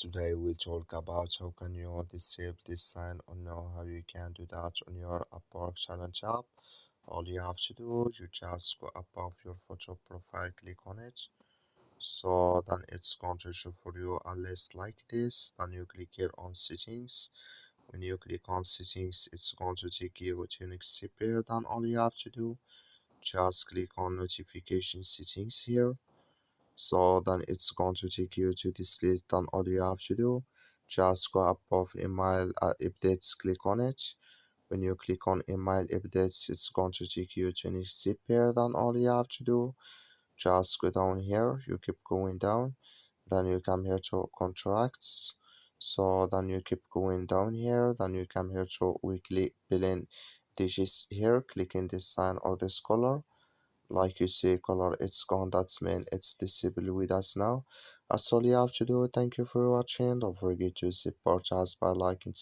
Today we'll talk about how can you disable this sign or know how you can do that on your Upwork challenge app. All you have to do, you just go above your photo profile, click on it. So then it's going to show for you a list like this. Then you click here on settings. When you click on settings, it's going to take you to next step here. Then all you have to do, just click on notification settings here. So then it's going to take you to this list. Then all you have to do, just go above email updates, click on it. When you click on email updates, it's going to take you to next step here. Then all you have to do, just go down here, you keep going down, then you come here to contracts. So then you keep going down here, then you come here to weekly billing digits here, click in this sign or this color. Like you see color, it's gone, that's mean it's disabled with us now. That's all you have to do. Thank you for watching. Don't forget to support us by liking